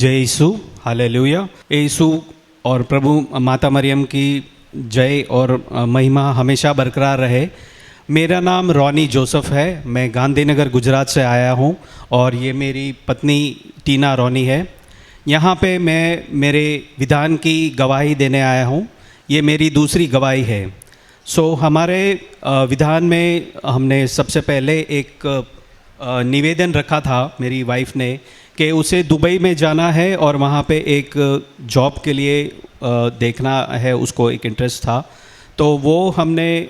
जय यीशु, हालेलुया। यीशु और प्रभु माता मरियम की जय और महिमा हमेशा बरकरार रहे। मेरा नाम रॉनी जोसेफ है। मैं गांधीनगर गुजरात से आया हूँ और ये मेरी पत्नी टीना रॉनी है। यहाँ पे मैं मेरे विधान की गवाही देने आया हूँ। ये मेरी दूसरी गवाही है। हमारे विधान में हमने सबसे पहले एक निवेदन रखा था मेरी वाइफ ने कि उसे दुबई में जाना है और वहाँ पे एक जॉब के लिए देखना है, उसको एक इंटरेस्ट था। तो वो हमने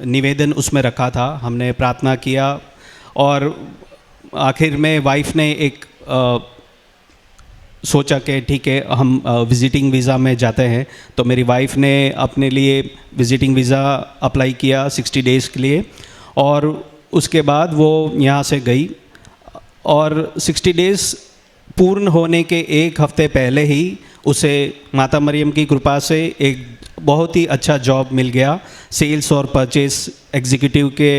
निवेदन उसमें रखा था, हमने प्रार्थना किया और आखिर में वाइफ ने एक सोचा कि ठीक है हम विज़िटिंग वीज़ा में जाते हैं। तो मेरी वाइफ ने अपने लिए विज़िटिंग वीज़ा अप्लाई किया 60 डेज़ के लिए और उसके बाद वो यहाँ से गई और 60 डेज़ पूर्ण होने के एक हफ़्ते पहले ही उसे माता मरियम की कृपा से एक बहुत ही अच्छा जॉब मिल गया सेल्स और परचेस एग्जीक्यूटिव के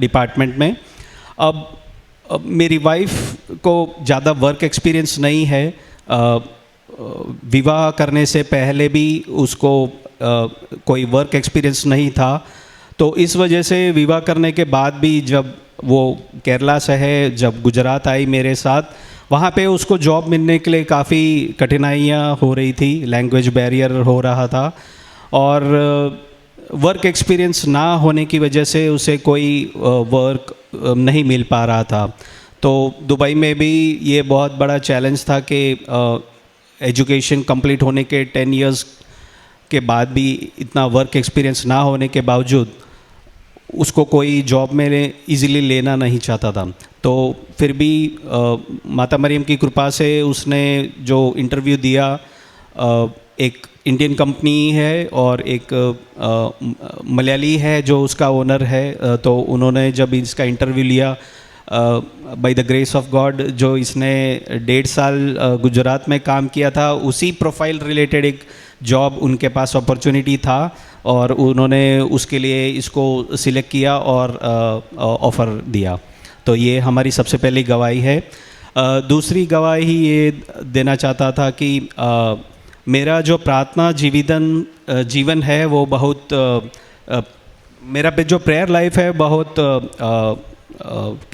डिपार्टमेंट में। अब मेरी वाइफ को ज़्यादा वर्क एक्सपीरियंस नहीं है। विवाह करने से पहले भी उसको कोई वर्क एक्सपीरियंस नहीं था। तो इस वजह से विवाह करने के बाद भी जब वो केरला से है, जब गुजरात आई मेरे साथ, वहाँ पे उसको जॉब मिलने के लिए काफ़ी कठिनाइयाँ हो रही थी, लैंग्वेज बैरियर हो रहा था और वर्क एक्सपीरियंस ना होने की वजह से उसे कोई वर्क नहीं मिल पा रहा था। तो दुबई में भी ये बहुत बड़ा चैलेंज था कि एजुकेशन कंप्लीट होने के 10 इयर्स के बाद भी इतना वर्क एक्सपीरियंस ना होने के बावजूद उसको कोई जॉब में इजीली लेना नहीं चाहता था। तो फिर भी माता मरियम की कृपा से उसने जो इंटरव्यू दिया, एक इंडियन कंपनी है और एक मलयाली है जो उसका ओनर है। तो उन्होंने जब इसका इंटरव्यू लिया, by the grace of God, जो इसने 1.5 साल गुजरात में काम किया था, उसी प्रोफाइल रिलेटेड एक जॉब उनके पास अपॉर्चुनिटी था और उन्होंने उसके लिए इसको सिलेक्ट किया और ऑफ़र दिया। तो ये हमारी सबसे पहली गवाही है। दूसरी गवाही ये देना चाहता था कि मेरा जो प्रार्थना जीवन है वो बहुत मेरा जो प्रेयर लाइफ है बहुत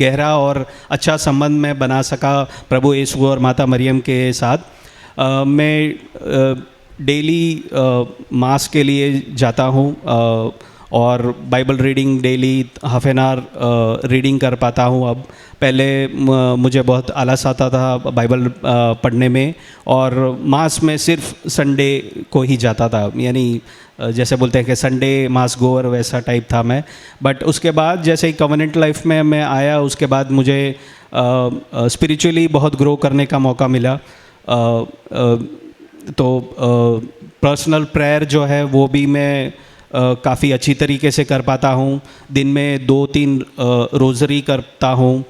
गहरा और अच्छा संबंध मैं बना सका प्रभु यीशु और माता मरियम के साथ। मैं डेली मास के लिए जाता हूँ और Bible reading daily half an hour reading कर पाता हूँ। अब पहले मुझे बहुत आलस आता था बाइबल पढ़ने में और मास में सिर्फ संडे को ही जाता था, यानी जैसे बोलते हैं कि संडे मास गोअर वैसा टाइप था मैं। बट उसके बाद जैसे ही कवनेंट लाइफ में मैं आया, उसके बाद मुझे स्पिरिचुअली बहुत ग्रो करने का मौका मिला। तो पर्सनल प्रेयर जो है वो भी मैं काफ़ी अच्छी तरीके से कर पाता हूँ। दिन में 2-3 रोज़री करता हूँ।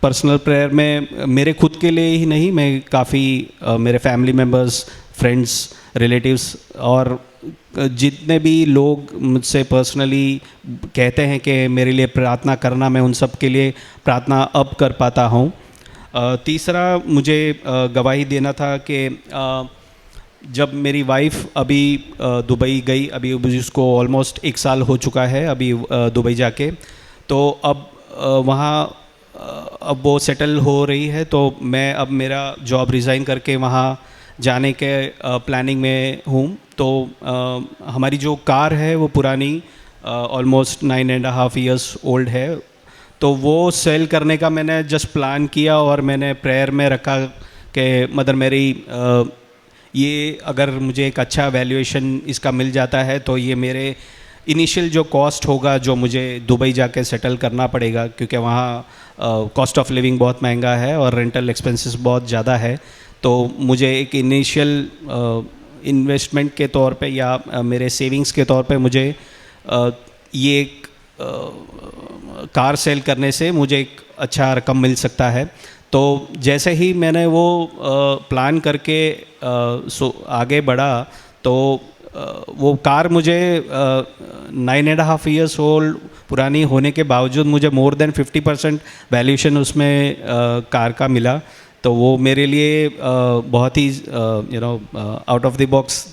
पर्सनल प्रेयर में मेरे खुद के लिए ही नहीं, मैं काफ़ी मेरे फैमिली मेम्बर्स, फ्रेंड्स, रिलेटिव्स और जितने भी लोग मुझसे पर्सनली कहते हैं कि मेरे लिए प्रार्थना करना, मैं उन सब के लिए प्रार्थना अब कर पाता हूँ। तीसरा मुझे गवाही देना था कि जब मेरी वाइफ अभी दुबई गई, अभी उसको ऑलमोस्ट 1 साल हो चुका है अभी दुबई जाके। तो अब वहाँ अब वो सेटल हो रही है। तो मैं अब मेरा जॉब रिज़ाइन करके वहाँ जाने के प्लानिंग में हूँ। तो हमारी जो कार है वो पुरानी ऑलमोस्ट 9.5 इयर्स ओल्ड है। तो वो सेल करने का मैंने जस्ट प्लान किया और मैंने प्रेयर में रखा कि मदर मेरी, ये अगर मुझे एक अच्छा वैल्यूएशन इसका मिल जाता है तो ये मेरे इनिशियल जो कॉस्ट होगा, जो मुझे दुबई जाके सेटल करना पड़ेगा, क्योंकि वहाँ कॉस्ट ऑफ लिविंग बहुत महंगा है और रेंटल एक्सपेंसेस बहुत ज़्यादा है। तो मुझे एक इनिशियल इन्वेस्टमेंट के तौर पे या मेरे सेविंग्स के तौर पे मुझे ये एक कार सेल करने से मुझे एक अच्छा रकम मिल सकता है। तो जैसे ही मैंने वो प्लान करके आगे बढ़ा तो वो कार मुझे 9.5 इयर्स ओल्ड पुरानी होने के बावजूद मुझे मोर देन 50% वैल्यूएशन उसमें कार का मिला। तो वो मेरे लिए बहुत ही आउट ऑफ द बॉक्स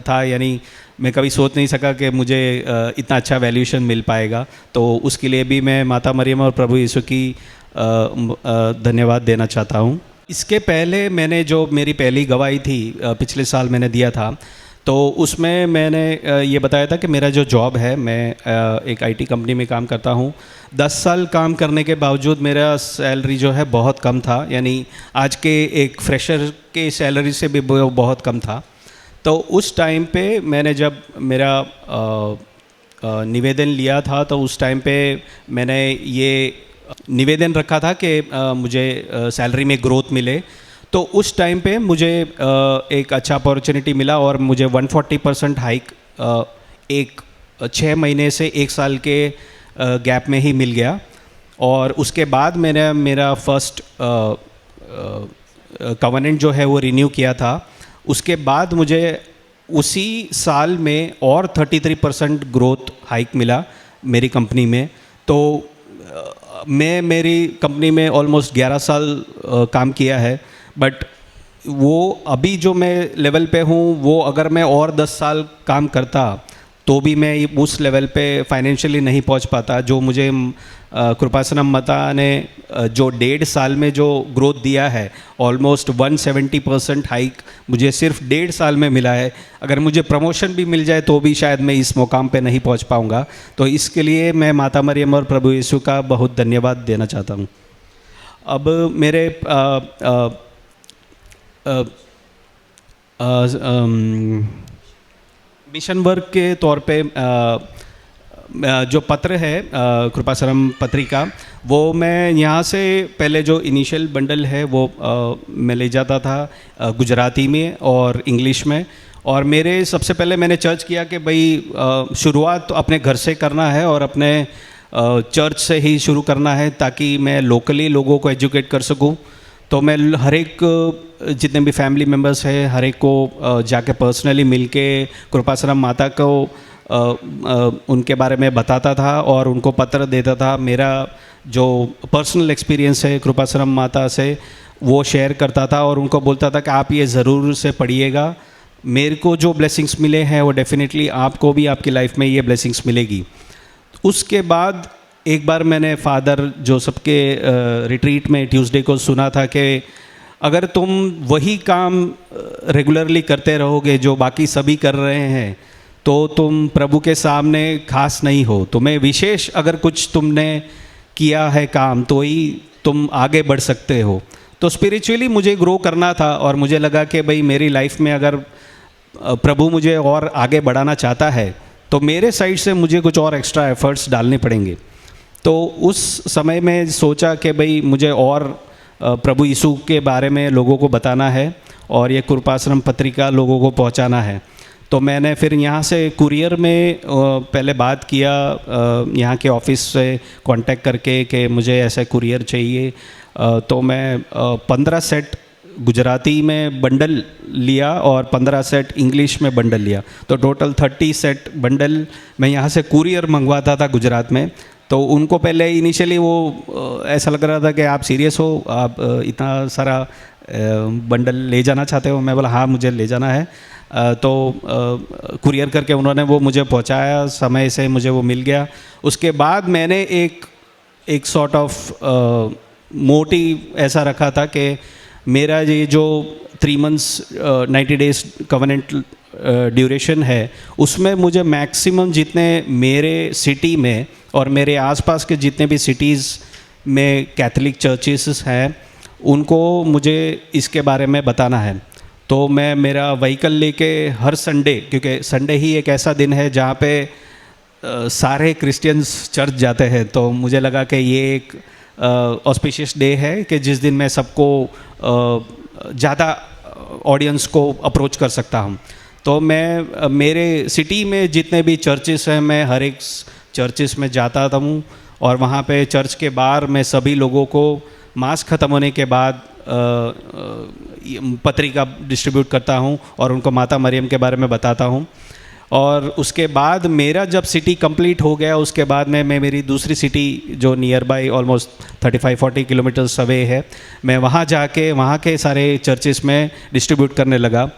था, यानी मैं कभी सोच नहीं सका कि मुझे इतना अच्छा वैल्यूएशन मिल पाएगा। तो उसके लिए भी मैं माता मरियम और प्रभु यीशु की धन्यवाद देना चाहता हूँ। इसके पहले मैंने जो मेरी पहली गवाही थी पिछले साल मैंने दिया था, तो उसमें मैंने ये बताया था कि मेरा जो जॉब है, मैं एक आईटी कंपनी में काम करता हूँ। 10 साल काम करने के बावजूद मेरा सैलरी जो है बहुत कम था, यानी आज के एक फ्रेशर के सैलरी से भी बहुत कम था। तो उस टाइम पे मैंने जब मेरा निवेदन लिया था, तो उस टाइम पे मैंने ये निवेदन रखा था कि मुझे सैलरी में ग्रोथ मिले। तो उस टाइम पे मुझे एक अच्छा अपॉर्चुनिटी मिला और मुझे 140% हाइक एक 6 महीने से 1 साल के गैप में ही मिल गया। और उसके बाद मैंने मेरा फर्स्ट कवेनेंट जो है वो रिन्यू किया था। उसके बाद मुझे उसी साल में और 33% ग्रोथ हाइक मिला मेरी कंपनी में। तो मैं मेरी कंपनी में ऑलमोस्ट 11 साल काम किया है, बट वो अभी जो मैं लेवल पे हूँ, वो अगर मैं और 10 साल काम करता तो भी मैं उस लेवल पे फाइनेंशियली नहीं पहुँच पाता। जो मुझे कृपासनम माता ने जो 1.5 साल में जो ग्रोथ दिया है, ऑलमोस्ट 170% हाइक मुझे सिर्फ 1.5 साल में मिला है। अगर मुझे प्रमोशन भी मिल जाए तो भी शायद मैं इस मुकाम पे नहीं पहुंच पाऊंगा। तो इसके लिए मैं माता मरियम और प्रभु यीशु का बहुत धन्यवाद देना चाहता हूं। अब मेरे मिशन वर्क के तौर पे जो पत्र है कृपासनम पत्रिका, वो मैं यहाँ से पहले जो इनिशियल बंडल है वो मैं ले जाता था गुजराती में और इंग्लिश में। और मेरे सबसे पहले मैंने चर्च किया कि भाई शुरुआत तो अपने घर से करना है और अपने चर्च से ही शुरू करना है, ताकि मैं लोकली लोगों को एजुकेट कर सकूँ। तो मैं हर एक जितने भी फैमिली मेम्बर्स हैं, हर एक को जाके पर्सनली मिल के कृपासनम माता को उनके बारे में बताता था और उनको पत्र देता था। मेरा जो पर्सनल एक्सपीरियंस है कृपासनम माता से वो शेयर करता था और उनको बोलता था कि आप ये ज़रूर से पढ़िएगा। मेरे को जो ब्लेसिंग्स मिले हैं वो डेफिनेटली आपको भी आपकी लाइफ में ये ब्लेसिंग्स मिलेगी। उसके बाद एक बार मैंने फादर जोसेफ के रिट्रीट में ट्यूसडे को सुना था कि अगर तुम वही काम रेगुलरली करते रहोगे जो बाकी सभी कर रहे हैं, तो तुम प्रभु के सामने खास नहीं हो। तुम्हें विशेष अगर कुछ तुमने किया है काम, तो ही तुम आगे बढ़ सकते हो। तो स्पिरिचुअली मुझे ग्रो करना था और मुझे लगा कि भाई मेरी लाइफ में अगर प्रभु मुझे और आगे बढ़ाना चाहता है तो मेरे साइड से मुझे कुछ और एक्स्ट्रा एफर्ट्स डालने पड़ेंगे। तो उस समय में सोचा कि भाई मुझे और प्रभु यीशु के बारे में लोगों को बताना है और ये कृपासनम पत्रिका लोगों को पहुंचाना है। तो मैंने फिर यहाँ से कुरियर में पहले बात किया, यहाँ के ऑफिस से कांटेक्ट करके कि मुझे ऐसा कुरियर चाहिए। तो मैं 15 सेट गुजराती में बंडल लिया और 15 सेट इंग्लिश में बंडल लिया। तो टोटल 30 सेट बंडल मैं यहाँ से कुरियर मंगवाता था गुजरात में। तो उनको पहले इनिशियली वो ऐसा लग रहा था कि आप सीरियस हो, आप इतना सारा बंडल ले जाना चाहते हो। मैं बोला हाँ मुझे ले जाना है। तो कुरियर करके उन्होंने वो मुझे पहुंचाया, समय से मुझे वो मिल गया। उसके बाद मैंने एक सॉर्ट ऑफ मोटिव ऐसा रखा था कि मेरा ये जो 3 मंथ्स 90 डेज कवेनेंट ड्यूरेशन है, उसमें मुझे मैक्सिमम जितने मेरे सिटी में और मेरे आसपास के जितने भी सिटीज़ में कैथोलिक चर्चेस हैं, उनको मुझे इसके बारे में बताना है। तो मैं मेरा व्हीकल लेके हर संडे, क्योंकि संडे ही एक ऐसा दिन है जहाँ पे सारे क्रिश्चियंस चर्च जाते हैं, तो मुझे लगा कि ये एक ऑस्पिशियस डे है कि जिस दिन मैं सबको ज़्यादा ऑडियंस को अप्रोच कर सकता हूँ। तो मैं मेरे सिटी में जितने भी चर्चेस हैं, मैं हर एक चर्चेस में जाता था हूँ और वहाँ पे चर्च के बाहर मैं सभी लोगों को मास ख़त्म होने के बाद पत्रिका डिस्ट्रीब्यूट करता हूँ और उनको माता मरियम के बारे में बताता हूँ। और उसके बाद मेरा जब सिटी कंप्लीट हो गया, उसके बाद में मैं मेरी दूसरी सिटी जो near by almost 35-40 kilometres away है, मैं वहाँ जाके वहाँ के सारे चर्चेस में डिस्ट्रीब्यूट करने लगा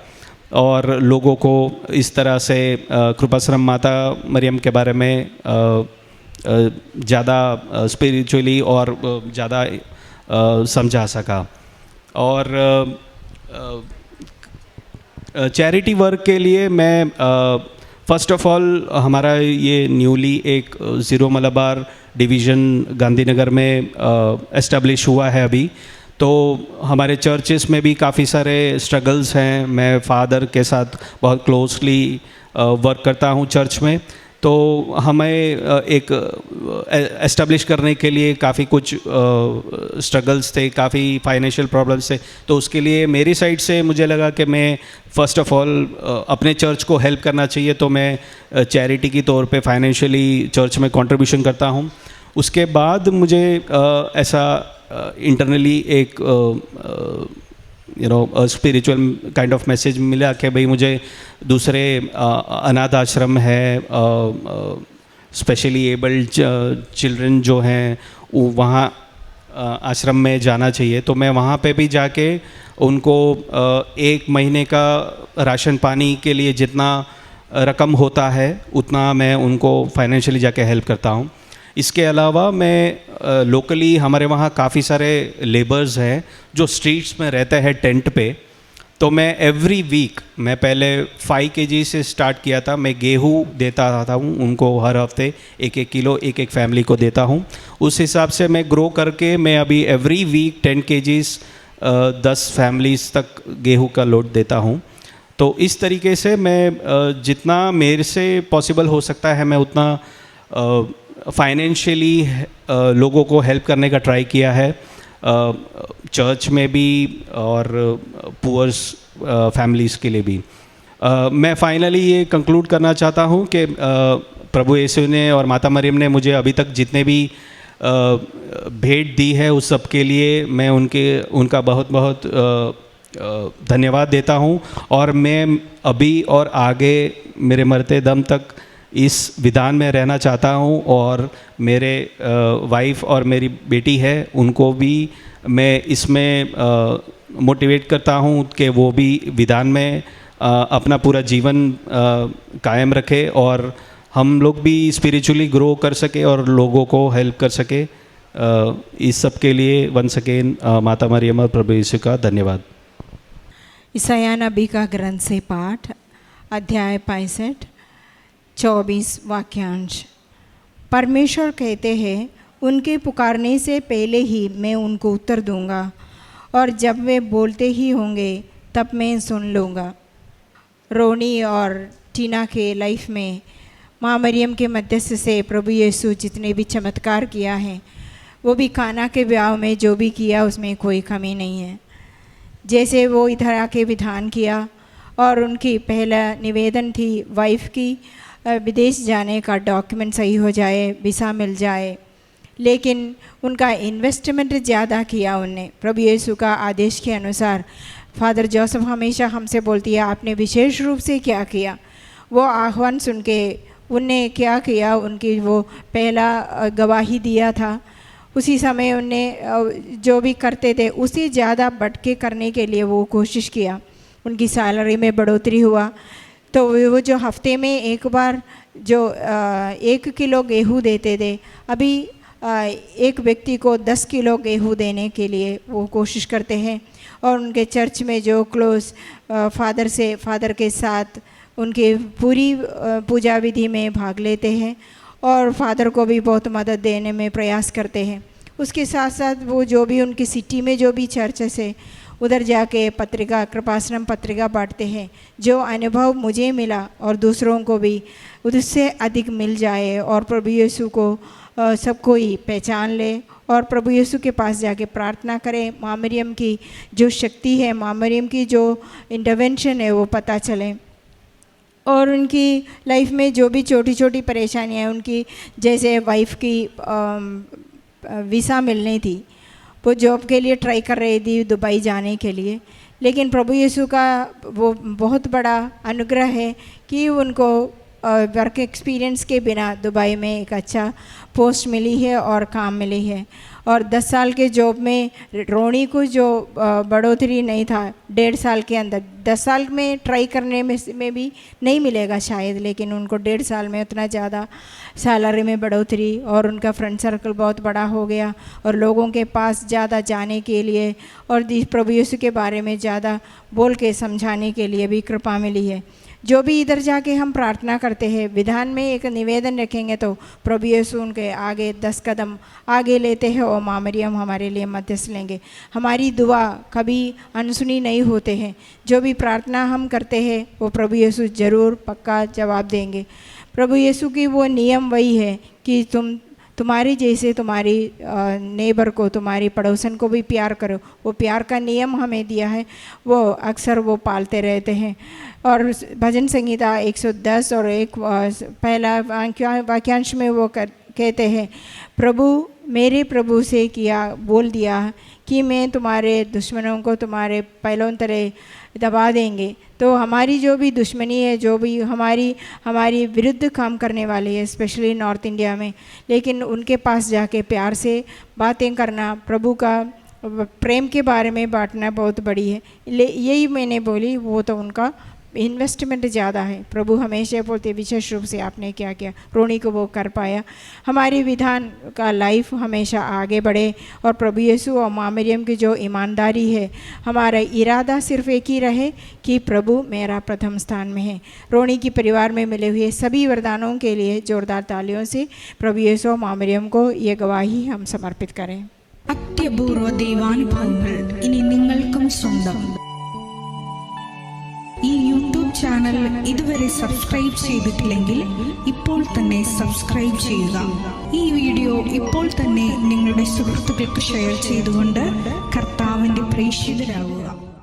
और लोगों को इस तरह से कृपाश्रम माता मरियम के बारे में ज़्यादा स्पिरिचुअली और ज़्यादा समझा सका। और चैरिटी वर्क के लिए मैं फ़र्स्ट ऑफ ऑल हमारा ये न्यूली एक ज़ीरो मलबार डिवीज़न गांधीनगर में एस्टेब्लिश हुआ है अभी। तो हमारे चर्चेस में भी काफ़ी सारे स्ट्रगल्स हैं। मैं फादर के साथ बहुत क्लोजली वर्क करता हूँ चर्च में। तो हमें एक एस्टेब्लिश करने के लिए काफ़ी कुछ स्ट्रगल्स थे, काफ़ी फाइनेंशियल प्रॉब्लम्स थे। तो उसके लिए मेरी साइड से मुझे लगा कि मैं फ़र्स्ट ऑफ ऑल अपने चर्च को हेल्प करना चाहिए, तो मैं चैरिटी की तौर पे फाइनेंशियली चर्च में कंट्रीब्यूशन करता हूँ। उसके बाद मुझे ऐसा इंटरनली एक स्पिरिचुअल काइंड ऑफ मैसेज मिला कि भाई मुझे दूसरे अनाथ आश्रम है, स्पेशली एबल्ड चिल्ड्रन जो हैं वहाँ आश्रम में जाना चाहिए। तो मैं वहाँ पे भी जाके उनको एक महीने का राशन पानी के लिए जितना रकम होता है उतना मैं उनको फाइनेंशियली जाके हेल्प करता हूँ। इसके अलावा मैं लोकली हमारे वहाँ काफ़ी सारे लेबर्स हैं जो स्ट्रीट्स में रहते हैं टेंट पे। तो मैं एवरी वीक, मैं पहले 5 kg से स्टार्ट किया था, मैं गेहूँ देता था उनको हर हफ्ते 1-1 किलो एक फैमिली को देता हूँ। उस हिसाब से मैं ग्रो करके मैं अभी एवरी वीक 10 kgs 10 फैमिलीज़ तक गेहूँ का लोड देता हूँ। तो इस तरीके से मैं जितना मेरे से पॉसिबल हो सकता है मैं उतना फाइनेंशियली लोगों को हेल्प करने का ट्राई किया है, चर्च में भी और पुअर्स फैमिलीज़ के लिए भी। मैं फाइनली ये कंक्लूड करना चाहता हूँ कि प्रभु यीशु ने और माता मरियम ने मुझे अभी तक जितने भी भेंट दी है उस सब के लिए मैं उनका बहुत बहुत धन्यवाद देता हूँ। और मैं अभी और आगे मेरे मरते दम तक इस विधान में रहना चाहता हूँ और मेरे वाइफ और मेरी बेटी है उनको भी मैं इसमें मोटिवेट करता हूँ कि वो भी विधान में अपना पूरा जीवन कायम रखे और हम लोग भी स्पिरिचुअली ग्रो कर सके और लोगों को हेल्प कर सके। इस सब के लिए वंस अगेन माता मरियम और प्रभु यीशु का धन्यवाद। यशायाह नबी का ग्रंथ से पाठ, अध्याय 65, 24 वाक्यांश। परमेश्वर कहते हैं, उनके पुकारने से पहले ही मैं उनको उत्तर दूंगा और जब वे बोलते ही होंगे तब मैं सुन लूँगा। रोनी और टीना के लाइफ में माँ मरियम के मध्यस्थ से प्रभु यीशु जितने भी चमत्कार किया है वो भी काना के ब्याह में जो भी किया उसमें कोई कमी नहीं है। जैसे वो इधर आके विधान किया और उनकी पहला निवेदन थी वाइफ की विदेश जाने का डॉक्यूमेंट सही हो जाए, वीसा मिल जाए, लेकिन उनका इन्वेस्टमेंट ज़्यादा किया उनने। प्रभु यीशु का आदेश के अनुसार फादर जोसेफ हमेशा हमसे बोलती है आपने विशेष रूप से क्या किया। वो आह्वान सुन के उनने क्या किया, उनकी वो पहला गवाही दिया था। उसी समय उनने जो भी करते थे उसी ज़्यादा बढ़ के करने के लिए वो कोशिश किया। उनकी सैलरी में बढ़ोतरी हुआ तो वो जो हफ्ते में एक बार जो 1 किलो गेहूँ देते थे, अभी एक व्यक्ति को 10 किलो गेहूँ देने के लिए वो कोशिश करते हैं। और उनके चर्च में जो क्लोज फादर के साथ उनकी पूरी पूजा विधि में भाग लेते हैं और फादर को भी बहुत मदद देने में प्रयास करते हैं। उसके साथ साथ वो जो भी उनकी सिटी में जो भी चर्चेस है उधर जाके पत्रिका, कृपाश्रम पत्रिका बांटते हैं। जो अनुभव मुझे मिला और दूसरों को भी उससे अधिक मिल जाए और प्रभु यीशु को सब कोई पहचान ले और प्रभु यीशु के पास जाके प्रार्थना करें। माँ मरियम की जो शक्ति है, माँ मरियम की जो इंटरवेंशन है वो पता चले और उनकी लाइफ में जो भी छोटी छोटी परेशानियाँ हैं उनकी, जैसे वाइफ की वीसा मिलनी थी, वो जॉब के लिए ट्राई कर रही थी दुबई जाने के लिए, लेकिन प्रभु यीशु का वो बहुत बड़ा अनुग्रह है कि उनको वर्क एक्सपीरियंस के बिना दुबई में एक अच्छा पोस्ट मिली है और काम मिली है। और 10 साल के जॉब में रोनी को जो बढ़ोतरी नहीं था 1.5 साल के अंदर, 10 साल में ट्राई करने में भी नहीं मिलेगा शायद, लेकिन उनको 1.5 साल में उतना ज़्यादा सैलरी में बढ़ोतरी, और उनका फ्रेंड सर्कल बहुत बड़ा हो गया और लोगों के पास ज़्यादा जाने के लिए और प्रभु यीशु के बारे में ज़्यादा बोल के समझाने के लिए भी कृपा मिली है। जो भी इधर जाके हम प्रार्थना करते हैं, विधान में एक निवेदन रखेंगे तो प्रभु यीशु उनके आगे 10 कदम आगे लेते हैं और माँ मरियम हमारे लिए मध्यस्थ लेंगे। हमारी दुआ कभी अनसुनी नहीं होते हैं। जो भी प्रार्थना हम करते हैं वो प्रभु यीशु ज़रूर पक्का जवाब देंगे। प्रभु यीशु की वो नियम वही है कि तुम्हारी जैसे तुम्हारी नेबर को, तुम्हारी पड़ोसन को भी प्यार करो। वो प्यार का नियम हमें दिया है, वो अक्सर वो पालते रहते हैं। और भजन संहिता 110 और 1 पहला वाक्यांश में वो कहते हैं, मेरे प्रभु से बोल दिया कि मैं तुम्हारे दुश्मनों को तुम्हारे पैलों तले दबा देंगे। तो हमारी जो भी दुश्मनी है, जो भी हमारी विरुद्ध काम करने वाले हैं, स्पेशली नॉर्थ इंडिया में, लेकिन उनके पास जाके प्यार से बातें करना, प्रभु का प्रेम के बारे में बांटना बहुत बड़ी है। यही मैंने बोली, वो तो उनका इन्वेस्टमेंट ज़्यादा है। प्रभु हमेशा बोलते विशेष रूप से आपने क्या किया, रोनी को वो कर पाया। हमारी विधान का लाइफ हमेशा आगे बढ़े और प्रभु यीशु और माँ मरियम की जो ईमानदारी है, हमारा इरादा सिर्फ एक ही रहे कि प्रभु मेरा प्रथम स्थान में है। रोनी की परिवार में मिले हुए सभी वरदानों के लिए जोरदार तालियों से प्रभु यीशु और माँ मरियम को ये गवाही हम समर्पित करें। അത്യപൂർവ ദൈവാനുഭവങ്ങൾ ഇനി നിങ്ങൾക്കും സ്വന്തം. ഈ യൂട്യൂബ് ചാനൽ ഇതുവരെ സബ്സ്ക്രൈബ് ചെയ്തിട്ടില്ലെങ്കിൽ ഇപ്പോൾ തന്നെ സബ്സ്ക്രൈബ് ചെയ്യുക. ഈ വീഡിയോ ഇപ്പോൾ തന്നെ നിങ്ങളുടെ സുഹൃത്തുക്കൾക്ക് ഷെയർ ചെയ്തുകൊണ്ട് കർത്താവിൻ്റെ പ്രേക്ഷിതരാകുക.